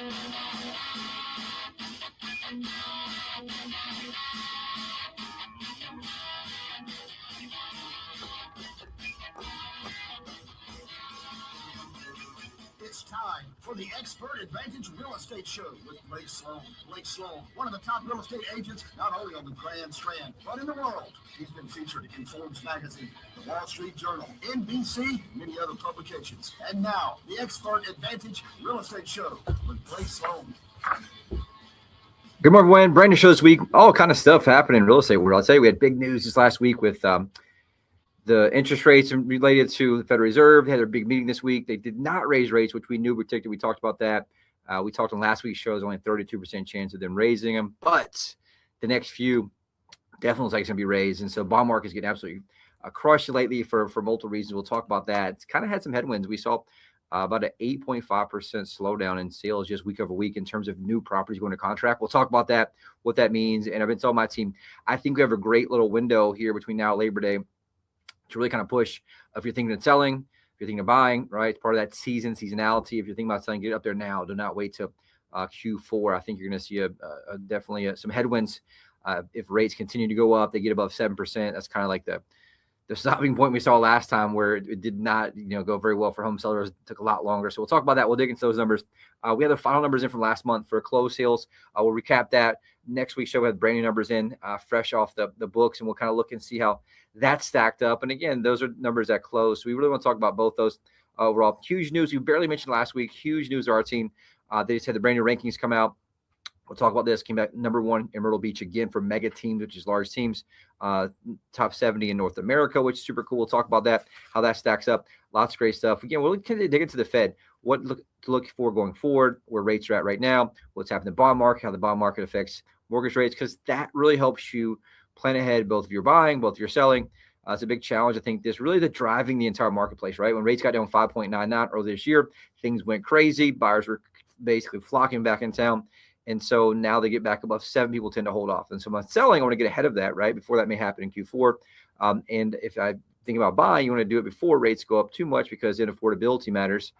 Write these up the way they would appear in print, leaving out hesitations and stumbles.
It's time for the Expert Advantage Real Estate Show with Blake Sloan. Blake Sloan, one of the top real estate agents, not only on the Grand Strand, but in the world. He's been featured in Forbes magazine, the Wall Street Journal, NBC, and many other publications. And now, the Expert Advantage Real Estate Show with Blake Sloan. Good morning, everyone. Brand new show this week. All kind of stuff happening in real estate world. I'll tell you, we had big news this last week with the interest rates related to the Federal Reserve. They had their big meeting this week. They did not raise rates, which we knew were predicted. We talked about that. We talked on last week's show. There's only a 32% chance of them raising them, but the next few definitely looks like it's going to be raised. And so bond market's getting absolutely crushed lately for multiple reasons. We'll talk about that. It's kind of had some headwinds. We saw about an 8.5% slowdown in sales just week over week in terms of new properties going to contract. We'll talk about that, what that means. And I've been telling my team, I think we have a great little window here between now and Labor Day to really kind of push. If you're thinking of selling, if you're thinking of buying, right? It's part of that seasonality. If you're thinking about selling, get up there now. Do not wait till Q4. I think you're going to see definitely some headwinds. If rates continue to go up, they get above 7%. That's kind of like the stopping point we saw last time, where it did not go very well for home sellers. It took a lot longer. So we'll talk about that. We'll dig into those numbers. We have the final numbers in from last month for closed sales. We'll recap that. Next week's show, we have brand new numbers in, fresh off the books, and we'll kind of look and see how that stacked up. And again, those are numbers that close. So we really want to talk about both those overall. Huge news we barely mentioned last week. Huge news to our team. They just had the brand new rankings come out. We'll talk about this. Came back number 1 in Myrtle Beach again for mega teams, which is large teams. Top 70 in North America, which is super cool. We'll talk about that, how that stacks up. Lots of great stuff. Again, we'll dig into the Fed. What to look for going forward, where rates are at right now, what's happening in the bond market, how the bond market affects mortgage rates, because that really helps you plan ahead, both if you're buying, both if you're selling. It's a big challenge. I think this really driving the entire marketplace, right? When rates got down 5.99 earlier this year, things went crazy. Buyers were basically flocking back in town. And so now they get back above 7, people tend to hold off. And so my selling, I want to get ahead of that, right? Before that may happen in Q4. And if I think about buying, you want to do it before rates go up too much, because then affordability matters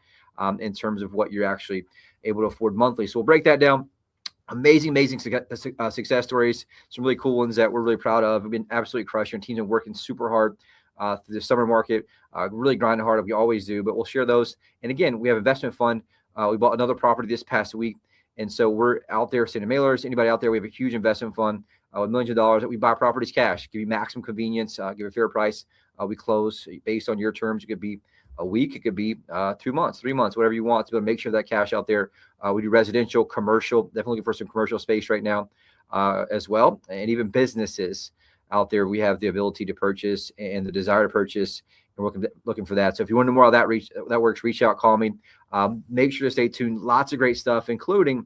in terms of what you're actually able to afford monthly. So we'll break that down. Amazing success stories. Some really cool ones that we're really proud of. We've been absolutely crushing. Teams are working super hard through the summer market, really grinding hard. We always do, but we'll share those. And again, we have investment fund. We bought another property this past week. And so we're out there sending mailers. Anybody out there, we have a huge investment fund with millions of dollars that we buy properties cash, give you maximum convenience, give a fair price. We close based on your terms. It could be a week, it could be 2 months, 3 months, whatever you want, to be able to make sure that cash out there. We do residential, commercial, definitely looking for some commercial space right now as well. And even businesses out there, we have the ability to purchase and the desire to purchase. And we're looking for that. So if you want to know more how that works, reach out, call me. Make sure to stay tuned. Lots of great stuff, including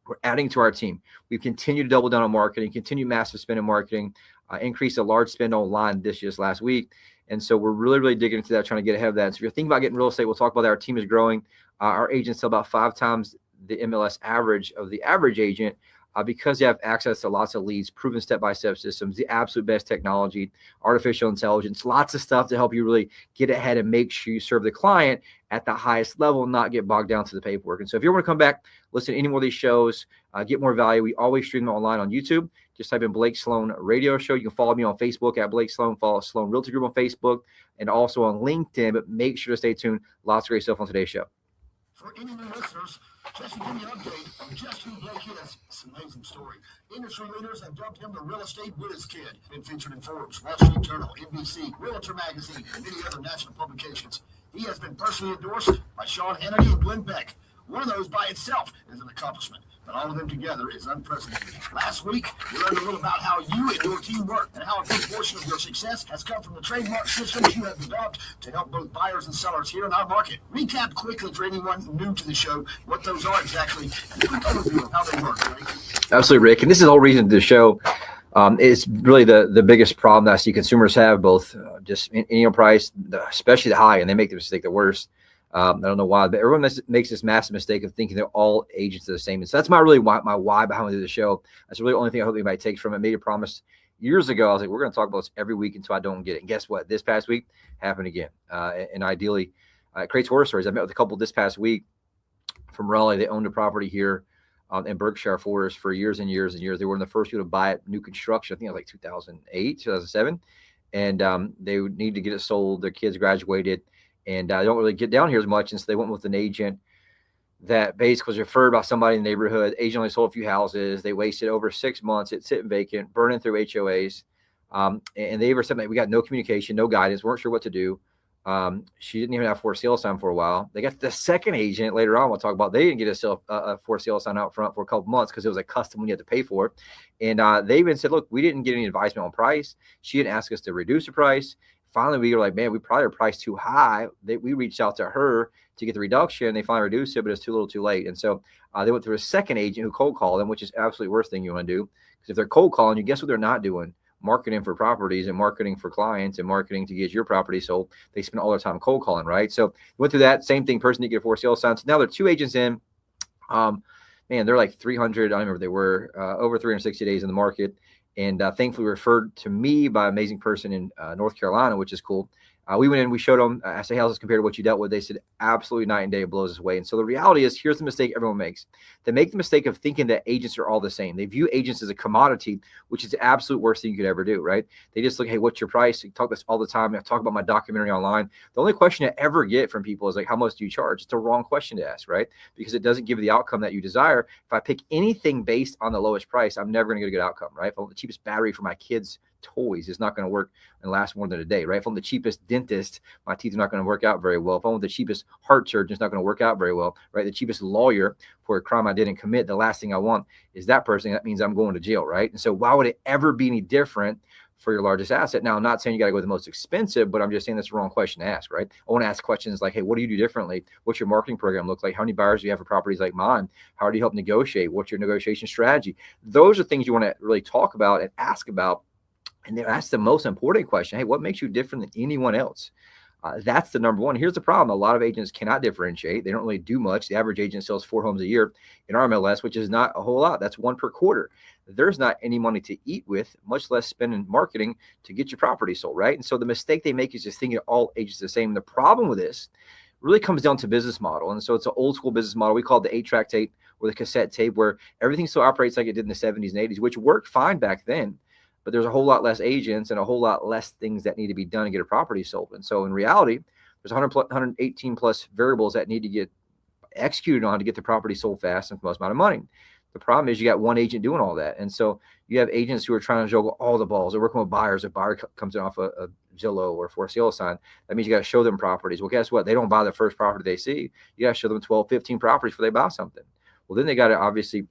we're adding to our team. We've continued to double down on marketing, continue massive spend in marketing, increase a large spend online just last week. And so we're really digging into that, trying to get ahead of that. So if you're thinking about getting real estate, we'll talk about that. Our team is growing. Our agents sell about 5 times the MLS average of the average agent, because you have access to lots of leads, proven step-by-step systems, the absolute best technology, artificial intelligence, lots of stuff to help you really get ahead and make sure you serve the client at the highest level, not get bogged down to the paperwork. And so if you want to come back, listen to any more of these shows, get more value, we always stream them online on YouTube. Just type in Blake Sloan Radio Show. You can follow me on Facebook at Blake Sloan, follow Sloan Realty Group on Facebook, and also on LinkedIn. But make sure to stay tuned. Lots of great stuff on today's show. For any new listeners, just to give you an update on just who Blake is, it's an amazing story. Industry leaders have dubbed him the real estate whiz kid. Been featured in Forbes, Wall Street Journal, NBC, Realtor Magazine, and many other national publications. He has been personally endorsed by Sean Hannity and Glenn Beck. One of those by itself is an accomplishment, but all of them together is unprecedented. Last week, we learned a little about how you and your team work and how a big portion of your success has come from the trademark systems you have developed to help both buyers and sellers here in our market. Recap quickly for anyone new to the show what those are exactly, and a quick overview of how they work, right? Absolutely, Rick. And this is the whole reason to the show. It's really the biggest problem that I see consumers have, both just in price, especially the high, and they make the mistake the worst. I don't know why, but everyone makes this massive mistake of thinking they're all agents are the same. And so that's my why behind the show. That's really the only thing I hope anybody takes from it. I made a promise years ago. I was like, we're going to talk about this every week until I don't get it. And guess what? This past week happened again. And ideally, it creates horror stories. I met with a couple this past week from Raleigh. They owned a property here in Berkshire Forest for years and years and years. They were one of the first people to buy it, new construction. I think it was like 2008, 2007. And they would need to get it sold. Their kids graduated, and I don't really get down here as much. And so they went with an agent that basically was referred by somebody in the neighborhood. Agent only sold a few houses. They wasted over 6 months. It's sitting vacant, burning through HOAs. And they were something, we got no communication, no guidance, weren't sure what to do. She didn't even have a for sale sign for a while. They got the second agent later on. We'll talk about, they didn't get a for sale sign out front for a couple months because it was a custom one you had to pay for. And they even said, look, we didn't get any advisement on price. She didn't ask us to reduce the price. Finally, we were like, man, we probably are priced too high. We reached out to her to get the reduction. They finally reduced it, but it's too little too late. And so they went through a second agent who cold called them, which is absolutely worst thing you want to do. Because if they're cold calling you, guess what they're not doing? Marketing for properties and marketing for clients and marketing to get your property sold. They spend all their time cold calling, right? So went through that same thing. Person didn't get a for sale sign. So now they're 2 agents in. Man, they're like 300. I remember they were over 360 days in the market. And thankfully referred to me by an amazing person in North Carolina, which is cool. We went in, we showed them, I said, how's this compared to what you dealt with? They said, absolutely night and day, it blows us away. And so the reality is, here's the mistake everyone makes. They make the mistake of thinking that agents are all the same. They view agents as a commodity, which is the absolute worst thing you could ever do, right? They just look, hey, what's your price? You talk this all the time. I talk about my documentary online. The only question I ever get from people is like, how much do you charge? It's a wrong question to ask, right? Because it doesn't give you the outcome that you desire. If I pick anything based on the lowest price, I'm never going to get a good outcome, right? If I want the cheapest battery for my kids' toys, it's not going to work and last more than a day, right? If I'm the cheapest dentist, my teeth are not going to work out very well. If I'm the cheapest heart surgeon, it's not going to work out very well, right? The cheapest lawyer for a crime I didn't commit, the last thing I want is that person. That means I'm going to jail, right? And so why would it ever be any different for your largest asset? Now, I'm not saying you got to go with the most expensive, but I'm just saying that's the wrong question to ask, right? I want to ask questions like, hey, what do you do differently? What's your marketing program look like? How many buyers do you have for properties like mine? How do you help negotiate? What's your negotiation strategy? Those are things you want to really talk about and ask about. And that's the most important question. Hey, what makes you different than anyone else? That's the number one. Here's the problem. A lot of agents cannot differentiate. They don't really do much. The average agent sells 4 homes a year in our MLS, which is not a whole lot. That's 1 per quarter. There's not any money to eat with, much less spend in marketing to get your property sold, right? And so the mistake they make is just thinking all agents are the same. And the problem with this really comes down to business model. And so it's an old school business model. We call it the 8-track tape or the cassette tape, where everything still operates like it did in the 70s and 80s, which worked fine back then. But there's a whole lot less agents and a whole lot less things that need to be done to get a property sold. And so in reality, there's 118 plus variables that need to get executed on to get the property sold fast and for the most amount of money. The problem is you got one agent doing all that. And so you have agents who are trying to juggle all the balls. They're working with buyers. A buyer comes in off a Zillow or for sale sign. That means you got to show them properties. Well, guess what? They don't buy the first property they see. You got to show them 12, 15 properties before they buy something. Well, then they got to obviously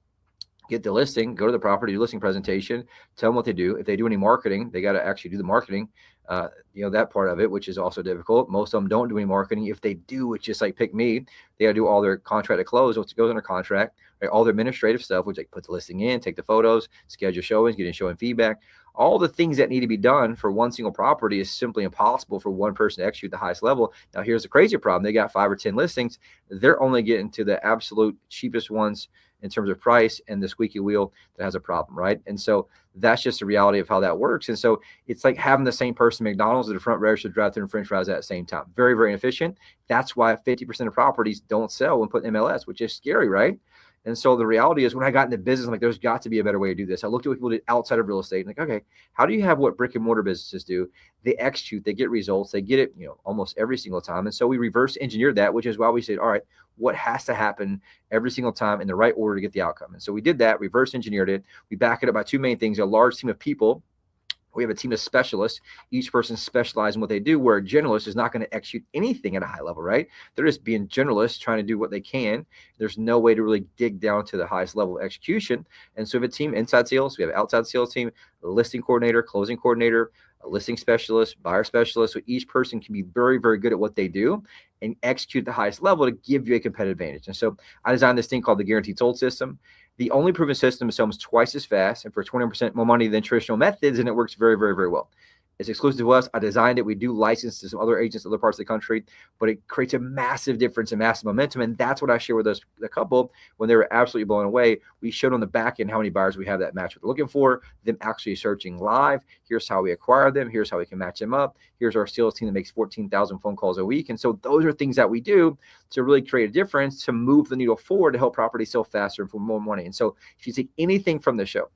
get the listing, go to the property, do listing presentation, tell them what they do. If they do any marketing, they got to actually do the marketing, that part of it, which is also difficult. Most of them don't do any marketing. If they do, it's just like pick me. They got to do all their contract to close, what goes under contract, right? All their administrative stuff, which like put the listing in, take the photos, schedule showings, get in showing feedback. All the things that need to be done for one single property is simply impossible for one person to execute the highest level. Now, here's the crazy problem. They got 5 or 10 listings. They're only getting to the absolute cheapest ones in terms of price and the squeaky wheel that has a problem, right? And so that's just the reality of how that works. And so it's like having the same person McDonald's at the front register drive through and French fries at the same time. Very, very inefficient. That's why 50% of properties don't sell when put in MLS, which is scary, right? And so the reality is when I got into business, I'm like, there's got to be a better way to do this. I looked at what people did outside of real estate and like, okay, how do you have what brick and mortar businesses do? They execute, they get results, they get it, almost every single time. And so we reverse engineered that, which is why we said, all right, what has to happen every single time in the right order to get the outcome? And so we did that, reverse engineered it. We back it up by 2 main things: a large team of people. We have a team of specialists. Each person specializes in what they do, where a generalist is not going to execute anything at a high level, right? They're just being generalists, trying to do what they can. There's no way to really dig down to the highest level of execution. And so we have a team, inside sales, we have outside sales team, a listing coordinator, closing coordinator, a listing specialist, buyer specialist. So each person can be very, very good at what they do and execute the highest level to give you a competitive advantage. And so I designed this thing called the Guaranteed Sold System. The only proven system is almost twice as fast and for 20% more money than traditional methods, and it works very, very, very well. It's exclusive to us. I designed it. We do license to some other agents in other parts of the country, but it creates a massive difference and massive momentum. And that's what I share with the couple when they were absolutely blown away. We showed on the back end how many buyers we have that match what they're looking for, them actually searching live. Here's how we acquire them. Here's how we can match them up. Here's our sales team that makes 14,000 phone calls a week. And so those are things that we do to really create a difference, to move the needle forward, to help properties sell faster and for more money. And so if you take anything from the show,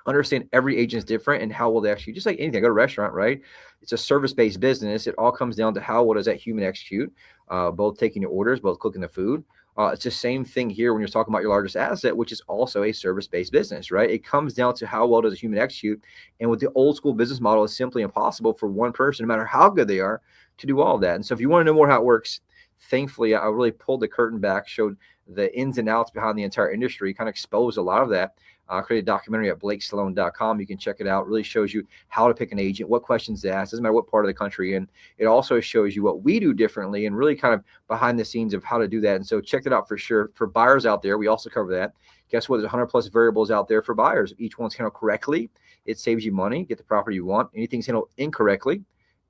understand every agent is different and how will they actually, just like anything, I go to a restaurant, right? It's a service-based business. It all comes down to how well does that human execute, both taking your orders, both cooking the food. It's the same thing here when you're talking about your largest asset, which is also a service-based business, right? It comes down to how well does a human execute. And with the old school business model, it's simply impossible for one person, no matter how good they are, to do all of that. And so if you want to know more how it works, thankfully, I really pulled the curtain back, showed the ins and outs behind the entire industry, kind of exposed a lot of that. Created a documentary at blakesloan.com. You can check it out. It really shows you how to pick an agent, what questions to ask, doesn't matter what part of the country. And it also shows you what we do differently and really kind of behind the scenes of how to do that. And so check it out for sure. For buyers out there, we also cover that. Guess what? There's 100 plus variables out there for buyers. If each one's handled correctly, it saves you money, get the property you want. Anything's handled incorrectly,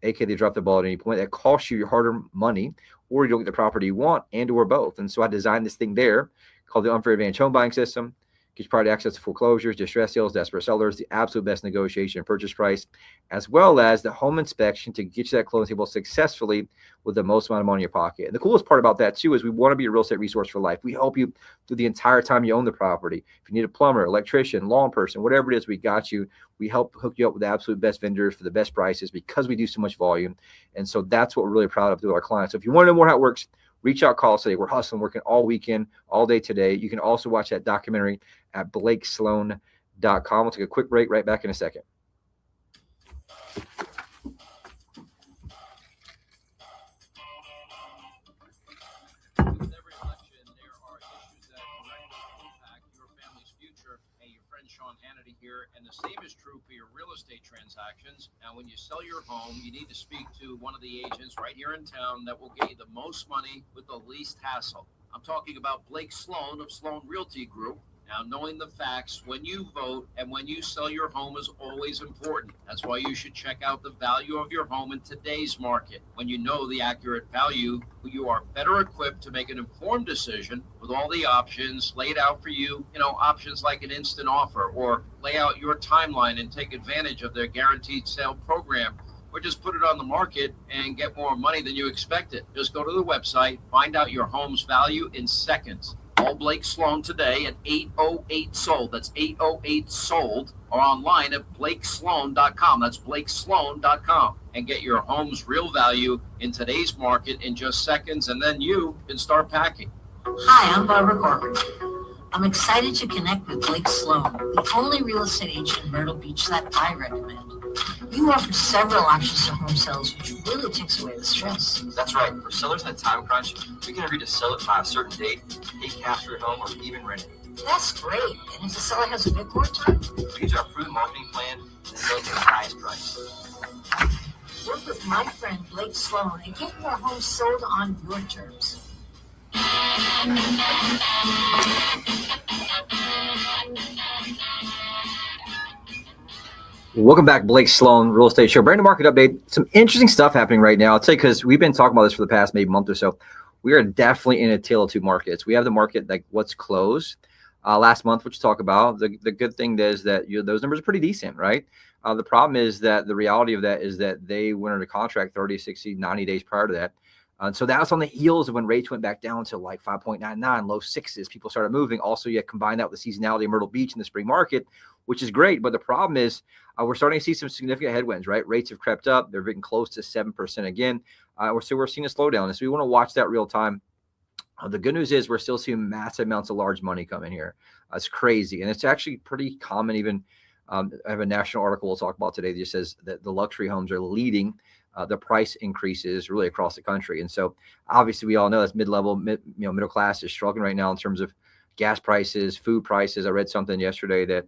aka they drop the ball at any point, that costs you your hard-earned money, or you don't get the property you want, and or both. And so I designed this thing there called the Unfair Advantage Home Buying System. Gives priority access to foreclosures, distress sales, desperate sellers, the absolute best negotiation and purchase price, as well as the home inspection to get you that closing table successfully with the most amount of money in your pocket. And the coolest part about that too is we want to be a real estate resource for life. We help you through the entire time you own the property. If you need a plumber, electrician, lawn person, whatever it is, we got you. We help hook you up with the absolute best vendors for the best prices because we do so much volume. And so that's what we're really proud of with our clients. So if you want to know more how it works, reach out, call us today. We're hustling, working all weekend, all day today. You can also watch that documentary at blakesloan.com. We'll take a quick break, right back in a second. With every election, there are issues that directly impact your family's future. Hey, your friend Sean Hannity here, and the same is true for your real estate transactions. Now, when you sell your home, you need to speak to one of the agents right here in town that will get you the most money with the least hassle. I'm talking about Blake Sloan of Sloan Realty Group. Now, knowing the facts when you vote and when you sell your home is always important. That's why you should check out the value of your home in today's market. When you know the accurate value, you are better equipped to make an informed decision with all the options laid out for you. You know, options like an instant offer, or lay out your timeline and take advantage of their guaranteed sale program, or just put it on the market and get more money than you expected. Just go to the website, find out your home's value in seconds. Call Blake Sloan today at 808-SOLD. That's 808-SOLD, or online at blakesloan.com. That's blakesloan.com. And get your home's real value in today's market in just seconds, and then you can start packing. Hi, I'm Barbara Corbett. I'm excited to connect with Blake Sloan, the only real estate agent in Myrtle Beach that I recommend. You offer several options to home sales, which really takes away the stress. That's right. For sellers in a time crunch, we can agree to sell it by a certain date, pay cash for your home, or even rent it. That's great. And if the seller has a bit more time? We use our proven marketing plan to sell it to the highest price. Work with my friend Blake Sloan and get your home sold on your terms. Welcome back, Blake Sloan, Real Estate Show. Brand new market update. Some interesting stuff happening right now. I'll tell you, because we've been talking about this for the past maybe month or so. We are definitely in a tale of two markets. We have the market like what's closed last month, which we'll talk about. The good thing is that those numbers are pretty decent, right? The problem is that the reality of that is that they went under contract 30, 60, 90 days prior to that. And so that was on the heels of when rates went back down to like 5.99, low sixes. People started moving. Also, you combine that with the seasonality of Myrtle Beach in the spring market, which is great. But the problem is we're starting to see some significant headwinds, right? Rates have crept up. They're getting close to 7% again. So we're seeing a slowdown. And so we want to watch that real time. The good news is we're still seeing massive amounts of large money come in here. It's crazy. And it's actually pretty common. Even I have a national article we'll talk about today that just says that the luxury homes are leading the price increases really across the country. And so obviously we all know that's mid-level, middle class is struggling right now in terms of gas prices, food prices. I read something yesterday that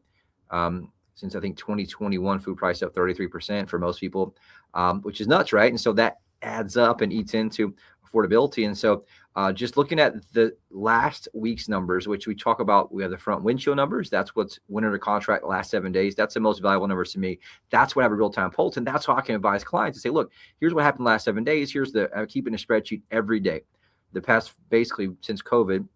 since I think 2021, food price up 33% for most people, which is nuts, right? And so that adds up and eats into affordability. And so just looking at the last week's numbers, which we talk about, we have the front windshield numbers. That's what's went under contract the last 7 days. That's the most valuable numbers to me. That's what I have a real-time pulse. And that's how I can advise clients to say, look, here's what happened the last 7 days. Here's I'm keeping a spreadsheet every day. The past, basically since COVID.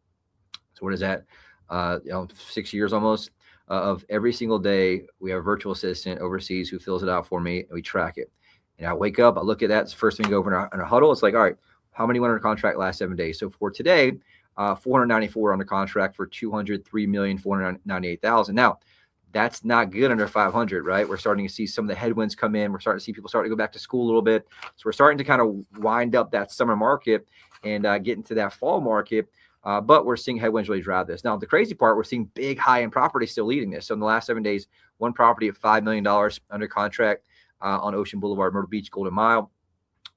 So what is that? 6 years almost. Of every single day, we have a virtual assistant overseas who fills it out for me, and we track it. And I wake up, I look at that. It's the first thing we go over in a huddle. It's like, all right, how many went under contract last 7 days? So for today, 494 under contract for 203,498,000. Now, that's not good under 500, right? We're starting to see some of the headwinds come in. We're starting to see people starting to go back to school a little bit. So we're starting to kind of wind up that summer market and get into that fall market. But we're seeing headwinds really drive this. Now, the crazy part, we're seeing big high-end properties still leading this. So in the last 7 days, one property at $5 million under contract on Ocean Boulevard, Myrtle Beach, Golden Mile,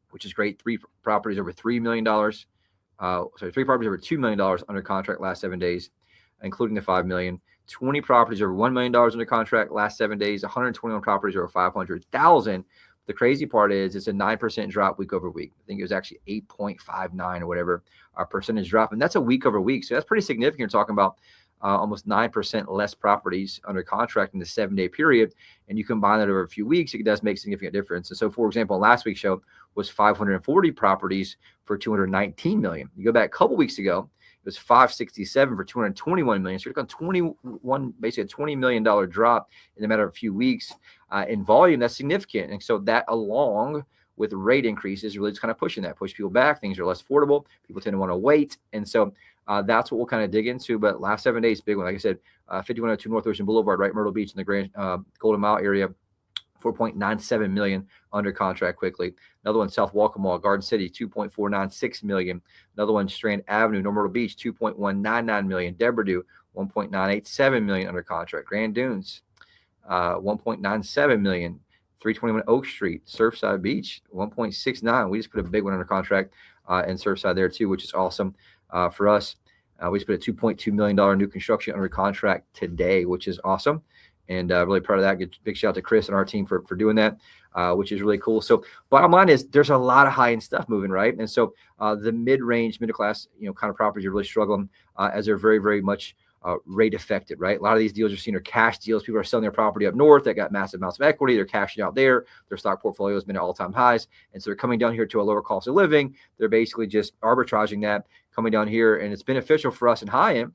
which is great. 3 properties over $3 million. 3 properties over $2 million under contract last 7 days, including the $5 million. 20 properties over $1 million under contract last 7 days. 121 properties over $500,000. The crazy part is it's a 9% drop week over week. I think it was actually 8.59 or whatever percentage drop. And that's a week over week. So that's pretty significant. You're talking about almost 9% less properties under contract in the 7-day period. And you combine that over a few weeks, it does make a significant difference. And so, for example, last week's show was 540 properties for $219 million. You go back a couple weeks ago, it was 567 for $221 million. So you're looking at basically a $20 million drop in a matter of a few weeks in volume. That's significant. And so that, along with rate increases, really just kind of push people back. Things are less affordable. People tend to want to wait. And so that's what we'll kind of dig into. But last 7 days, big one. Like I said, 5102 North Ocean Boulevard, right, Myrtle Beach in the Grand Golden Mile area. 4.97 million under contract quickly. Another one, South Walker Mall, Garden City, 2.496 million. Another one, Strand Avenue, Myrtle Beach, 2.199 million. Deborah 1.987 million under contract. Grand Dunes, 1.97 million. 321 Oak Street, Surfside Beach, 1.69. We just put a big one under contract in Surfside there too, which is awesome for us. We just put a $2.2 million new construction under contract today, which is awesome. And really proud of that. Big shout out to Chris and our team for doing that, which is really cool. So bottom line is there's a lot of high-end stuff moving, right? And so the mid-range, middle class, kind of properties are really struggling as they're very, very much rate affected, right? A lot of these deals you're seeing are cash deals. People are selling their property up north that got massive amounts of equity. They're cashing out there. Their stock portfolio has been at all-time highs. And so they're coming down here to a lower cost of living. They're basically just arbitraging that, coming down here. And it's beneficial for us in high-end.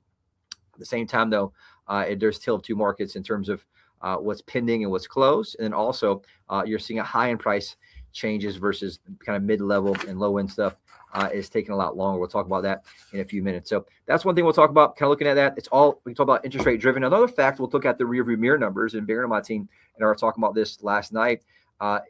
At the same time, though, there's still 2 markets in terms of what's pending and what's closed. And then also you're seeing a high-end price changes versus kind of mid-level and low-end stuff is taking a lot longer. We'll talk about that in a few minutes. So that's one thing we'll talk about, kind of looking at that. It's all, we can talk about interest rate driven. Another fact, we'll look at the rearview mirror numbers, and Baron and my team and I were talking about this last night,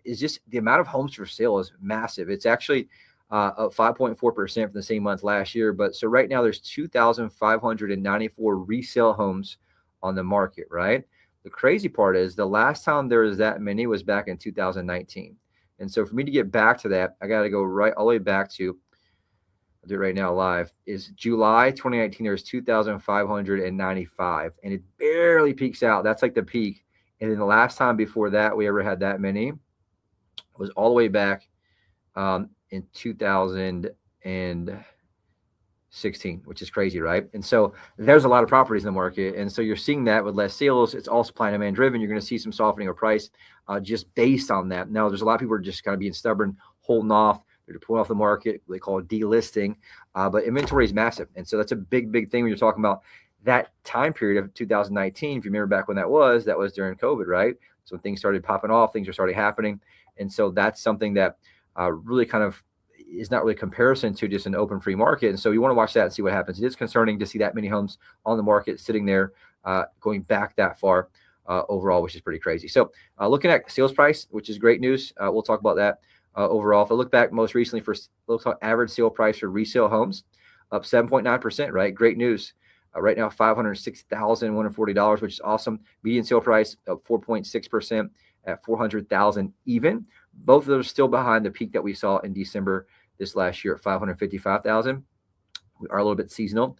is just the amount of homes for sale is massive. It's actually up 5.4% from the same month last year. But so right now there's 2,594 resale homes on the market, right? The crazy part is the last time there was that many was back in 2019. And so for me to get back to that, I got to go right all the way back to, I'll do it right now live, is July 2019. There's 2,595, and it barely peaks out. That's like the peak. And then the last time before that we ever had that many was all the way back in 2016, which is crazy, right? And so there's a lot of properties in the market. And so you're seeing that with less sales. It's all supply and demand driven. You're going to see some softening of price just based on that. Now, there's a lot of people who are just kind of being stubborn, holding off. They're pulling off the market. They call it delisting. But inventory is massive. And so that's a big, big thing when you're talking about that time period of 2019. If you remember back when that was during COVID, right? So when things started popping off, things are starting happening. And so that's something that really kind of is not really a comparison to just an open free market. And so you want to watch that and see what happens. It is concerning to see that many homes on the market sitting there going back that far overall, which is pretty crazy. So looking at sales price, which is great news. We'll talk about that overall. If I look back most recently for average sale price for resale homes, up 7.9%, right? Great news. Right now, $506,140, which is awesome. Median sale price up 4.6% at $400,000 even. Both of those are still behind the peak that we saw in December this last year at $555,000. We are a little bit seasonal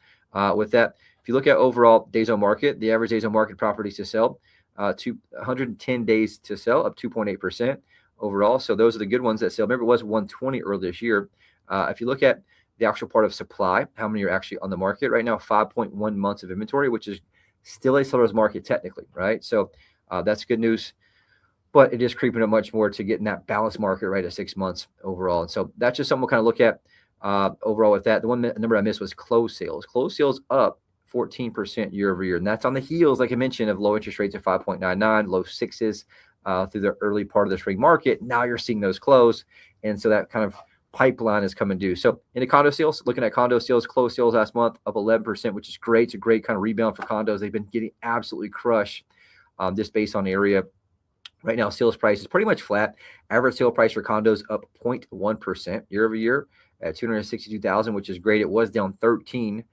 with that. If you look at overall days on market, the average days on market properties to sell, 110 days to sell, up 2.8% overall. So those are the good ones that sell. Remember, it was 120 earlier this year. If you look at the actual part of supply, how many are actually on the market right now, 5.1 months of inventory, which is still a seller's market technically, right? So that's good news, but it is creeping up much more to get in that balanced market, right, at 6 months overall. And so that's just something we'll kind of look at overall with that. The one number I missed was closed sales. Closed sales up 14% year over year. And that's on the heels, like I mentioned, of low interest rates at 5.99, low sixes through the early part of the spring market. Now you're seeing those close. And so that kind of pipeline is coming due. So in the condo sales, looking at condo sales, closed sales last month up 11%, which is great. It's a great kind of rebound for condos. They've been getting absolutely crushed just based on area. Right now, sales price is pretty much flat. Average sale price for condos up 0.1% year over year at $262,000, which is great. It was down 13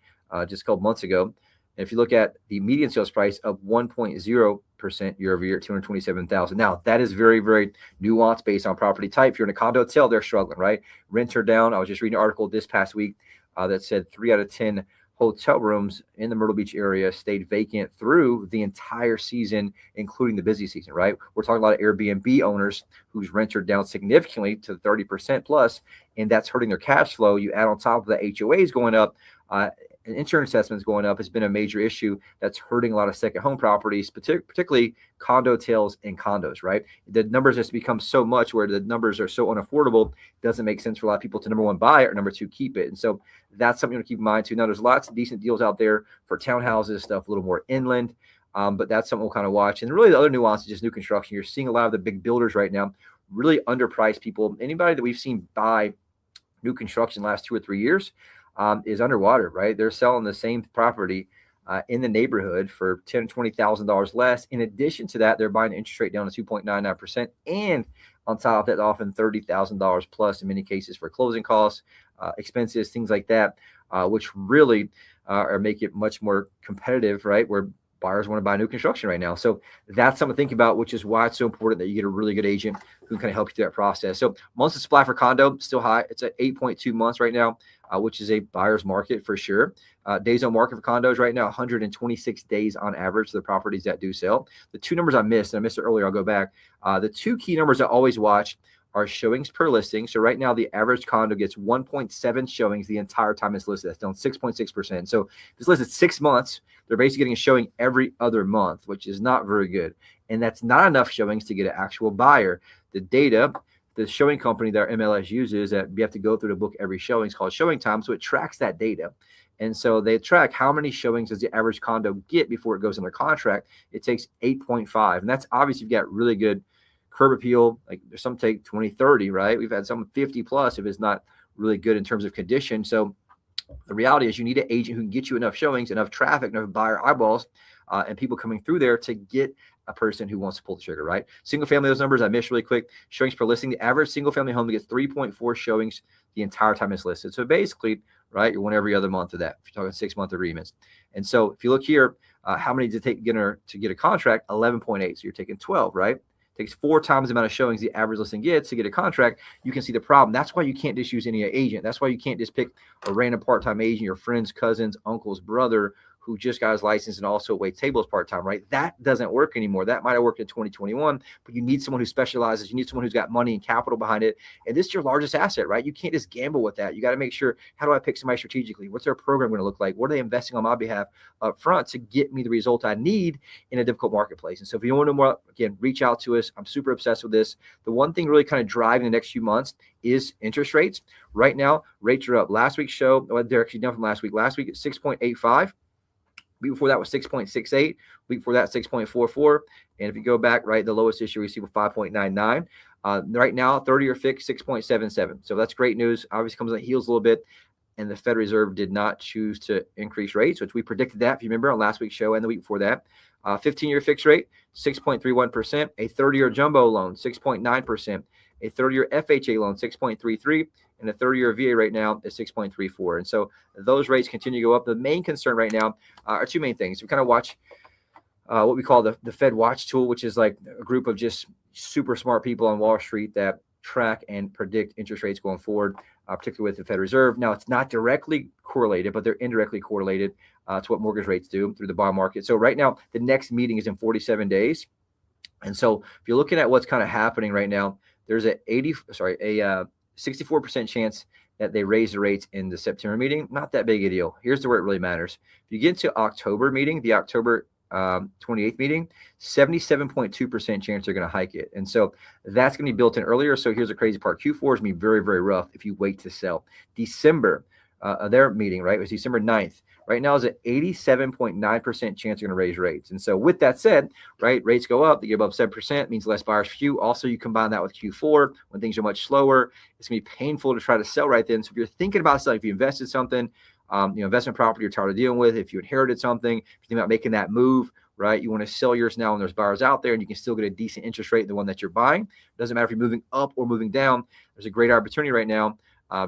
just a couple months ago. And if you look at the median sales price up 1.0% year over year at $227,000. Now, that is very, very nuanced based on property type. If you're in a condo sale, they're struggling, right? Rents are down. I was just reading an article this past week that said 3 out of 10 hotel rooms in the Myrtle Beach area stayed vacant through the entire season, including the busy season, right? We're talking about Airbnb owners whose rents are down significantly to 30% plus, and that's hurting their cash flow. You add on top of the HOAs going up, and insurance assessments going up has been a major issue that's hurting a lot of second home properties, particularly condo tails and condos, right? The numbers just become so much where the numbers are so unaffordable, it doesn't make sense for a lot of people to, number one, buy it, or number two, keep it. And so that's something to keep in mind too. Now, there's lots of decent deals out there for townhouses, stuff a little more inland, but that's something we'll kind of watch. And really the other nuance is just new construction. You're seeing a lot of the big builders right now really underprice people. Anybody that we've seen buy new construction last 2 or 3 years is underwater, right? They're selling the same property in the neighborhood for $10,000 to $20,000 less. In addition to that, they're buying the interest rate down to 2.99%, and on top of that, often $30,000 plus in many cases for closing costs, expenses, things like that, which really are make it much more competitive, right? Where buyers want to buy new construction right now. So that's something to think about, which is why it's so important that you get a really good agent who can kind of help you through that process. So months of supply for condo, still high. It's at 8.2 months right now, which is a buyer's market for sure. Days on market for condos right now, 126 days on average for the properties that do sell. The two numbers I missed, and I missed it earlier, I'll go back. The two key numbers I always watch are showings per listing. So right now, the average condo gets 1.7 showings the entire time it's listed. That's down 6.6%. So if it's listed 6 months, they're basically getting a showing every other month, which is not very good. And that's not enough showings to get an actual buyer. The data, the showing company that our MLS uses, that we have to go through to book every showing, is called Showing Time. So it tracks that data. And so they track how many showings does the average condo get before it goes under contract. It takes 8.5. And that's obviously you've got really good curb appeal. Like there's some take 20, 30, right? We've had some 50 plus if it's not really good in terms of condition. So the reality is you need an agent who can get you enough showings, enough traffic, enough buyer eyeballs, and people coming through there to get a person who wants to pull the trigger, right? Single family, those numbers I missed really quick. Showings per listing, the average single family home gets 3.4 showings the entire time it's listed. So basically, right, you're one every other month of that, if you're talking 6-month agreements. And so if you look here, how many did it take to get a contract? 11.8. So you're taking 12, right? Takes 4 times the amount of showings the average listing gets to get a contract. You can see the problem. That's why you can't just use any agent. That's why you can't just pick a random part-time agent, your friend's cousin's uncle's brother who just got his license and also waits tables part-time, right? That doesn't work anymore. That might have worked in 2021, but you need someone who specializes. You need someone who's got money and capital behind it. And this is your largest asset, right? You can't just gamble with that. You got to make sure, how do I pick somebody strategically? What's their program going to look like? What are they investing on my behalf up front to get me the result I need in a difficult marketplace? And so if you want to know more, again, reach out to us. I'm super obsessed with this. The one thing really kind of driving the next few months is interest rates. Right now, rates are up. Last week's show, well, they're actually down from last week. Last week at 6.85. Week before that was 6.68. Week before that, 6.44. And if you go back, right, the lowest issue we see was 5.99. Right now, 30-year fixed, 6.77. So that's great news. Obviously comes on the heels a little bit. And the Fed Reserve did not choose to increase rates, which we predicted that, if you remember, on last week's show and the week before that. 15-year fixed rate, 6.31%. A 30-year jumbo loan, 6.9%. A 30-year FHA loan, 6.33%. And a 30-year VA right now is 6.34. And so those rates continue to go up. The main concern right now are two main things. We kind of watch what we call the Fed Watch tool, which is like a group of just super smart people on Wall Street that track and predict interest rates going forward, particularly with the Fed Reserve. Now, it's not directly correlated, but they're indirectly correlated to what mortgage rates do through the bond market. So right now, the next meeting is in 47 days. And so if you're looking at what's kind of happening right now, there's a 64% chance that they raised the rates in the September meeting. Not that big a deal. Here's where it really matters. If you get into October meeting, the October 28th meeting, 77.2% chance they're going to hike it. And so that's going to be built in earlier. So here's the crazy part. Q4 is going to be very, very rough if you wait to sell. December, their meeting, right, was December 9th. Right now is an 87.9% chance they're going to raise rates. And so with that said, right, rates go up, they get above 7%, means less buyers for you. Also, you combine that with Q4 when things are much slower. It's going to be painful to try to sell right then. So if you're thinking about selling, if you invested something, investment property you're tired of dealing with, if you inherited something, if you think about making that move, right, you want to sell yours now when there's buyers out there and you can still get a decent interest rate in the one that you're buying. It doesn't matter if you're moving up or moving down. There's a great opportunity right now.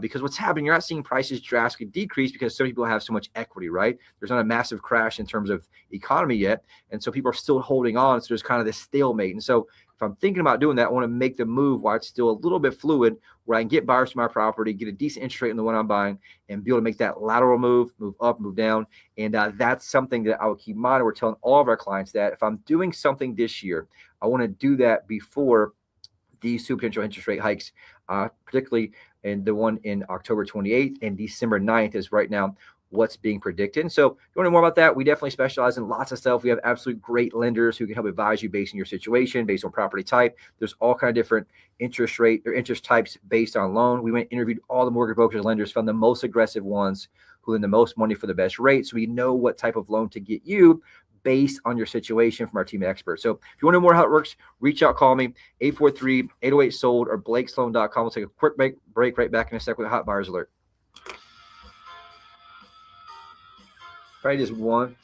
Because what's happening, you're not seeing prices drastically decrease because so many people have so much equity, right? There's not a massive crash in terms of economy yet. And so people are still holding on. So there's kind of this stalemate. And so if I'm thinking about doing that, I want to make the move while it's still a little bit fluid, where I can get buyers to my property, get a decent interest rate in the one I'm buying, and be able to make that lateral move up, move down. And that's something that I would keep in mind. We're telling all of our clients that if I'm doing something this year, I want to do that before these two potential interest rate hikes, particularly in the one in October 28th and December 9th is right now what's being predicted. And so if you want to know more about that, we definitely specialize in lots of stuff. We have absolute great lenders who can help advise you based on your situation, based on property type. There's all kind of different interest rate or interest types based on loan. We went and interviewed all the mortgage brokers and lenders, found the most aggressive ones who lend the most money for the best rate. So we know what type of loan to get you based on your situation from our team of experts. So if you want to know more how it works, reach out, call me, 843-808-SOLD or blakesloan.com. We'll take a quick break right back in a sec with a hot buyers alert. All right, just one.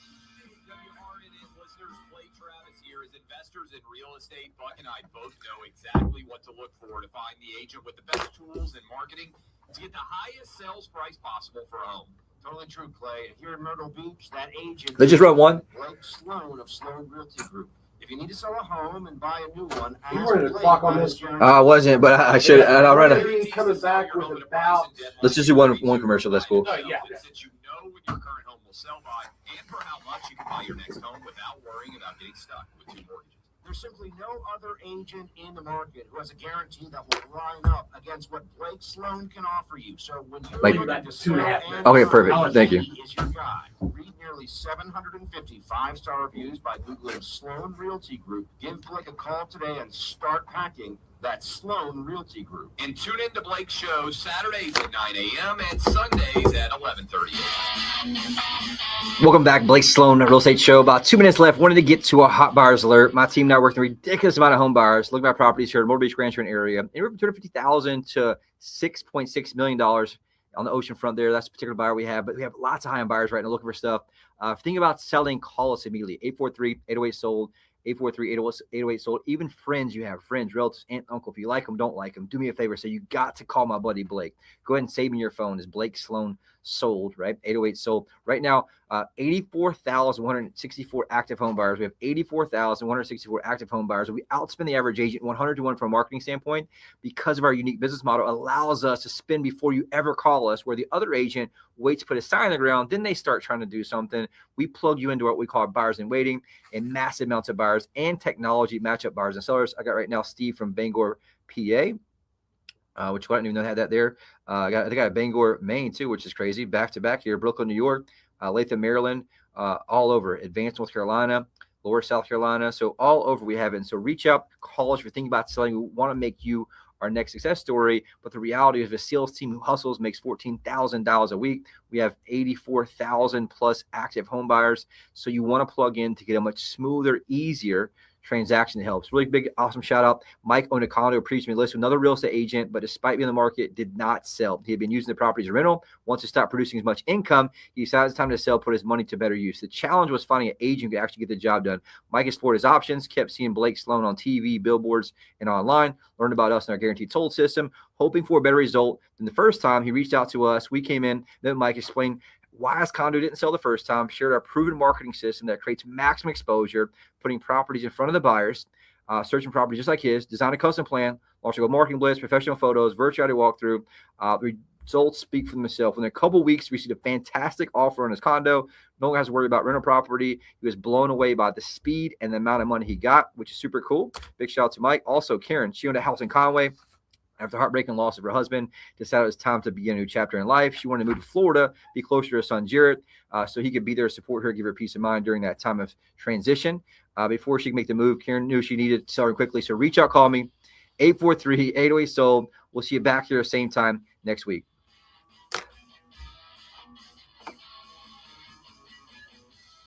Investors in real estate, Buck and I both know exactly what to look for to find the agent with the best tools and marketing to get the highest sales price possible for a home. Totally true, Clay. Here in Myrtle Beach, that agent. Let's just run one. Blake Sloan of Sloan Realty Group. If you need to sell a home and buy a new one, You wanted to clock on this? I wasn't, but I should. I'll run it. Maybe coming back with about. Let's just do one commercial. That's cool. Oh, yeah. Since you know when your current home will sell by and for how much you can buy your next home without worrying about getting stuck with two mortgages. There's simply no other agent in the market who has a guarantee that will line up against what Blake Sloan can offer you. So when you're Like- looking to sell and Okay, buy, perfect. Thank you. he is your guy. Read nearly 750 five-star reviews by Googling Sloan Realty Group. Give Blake a call today and start packing. That's Sloan Realty Group. And tune in to Blake's show Saturdays at 9 a.m. and Sundays at 11:30 a.m. Welcome back, Blake Sloan, Real Estate Show. About 2 minutes left. Wanted to get to a hot buyers alert. My team now working a ridiculous amount of home buyers. Look at my properties here in Myrtle Beach, Grand Trenton area. Anywhere from $250,000 to $6.6 million on the ocean front there. That's a particular buyer we have. But we have lots of high-end buyers right now looking for stuff. Think about selling, call us immediately. 843-808-SOLD. 843-808-SOLD. Even friends you have, friends, relatives, aunt, uncle. If you like them, don't like them, do me a favor. Say, you got to call my buddy Blake. Go ahead and save me your phone. It's Blake Sloan Sold, right? 808-SOLD. Right now, 84,164 active home buyers. We have 84,164 active home buyers. We outspend the average agent 100 to 1 from a marketing standpoint because of our unique business model. Allows us to spend before you ever call us, where the other agent waits to put a sign on the ground. Then they start trying to do something. We plug you into what we call buyers in waiting and massive amounts of buyers and technology matchup buyers and sellers. I got right now Steve from Bangor, PA. Which I didn't even know I had that there. I got Bangor, Maine too, which is crazy. Back to back here, Brooklyn, New York, Latham, Maryland, all over. Advanced, North Carolina, Lower South Carolina. So all over we have it. And so reach out, call us if you're thinking about selling. We want to make you our next success story. But the reality is, a sales team who hustles makes $14,000 a week. We have 84,000 plus active home buyers. So you want to plug in to get a much smoother, easier transaction that helps. Really big, awesome shout out. Mike owned a condo, preached me list with another real estate agent, but despite being in the market, did not sell. He had been using the property as a rental. Once it stopped producing as much income, he decided it's time to sell, put his money to better use. The challenge was finding an agent who could actually get the job done. Mike explored his options, kept seeing Blake Sloan on TV, billboards, and online, learned about us and our guaranteed sold system, hoping for a better result than the first time. He reached out to us. We came in, then Mike explained why his condo didn't sell the first time, shared our proven marketing system that creates maximum exposure, putting properties in front of the buyers, searching properties just like his, design a custom plan, launch a marketing blitz, professional photos, virtual walkthrough. The results speak for themselves. In a couple of weeks, we received a fantastic offer on his condo. No one has to worry about rental property. He was blown away by the speed and the amount of money he got, which is super cool. Big shout out to Mike. Also, Karen, she owned a house in Conway. After the heartbreaking loss of her husband, decided it was time to begin a new chapter in life. She wanted to move to Florida, be closer to her son Jarrett, so he could be there to support her, give her peace of mind during that time of transition. Before she could make the move, Karen knew she needed to sell her quickly. So reach out, call me, 843-808-SOLD. We'll see you back here same time next week.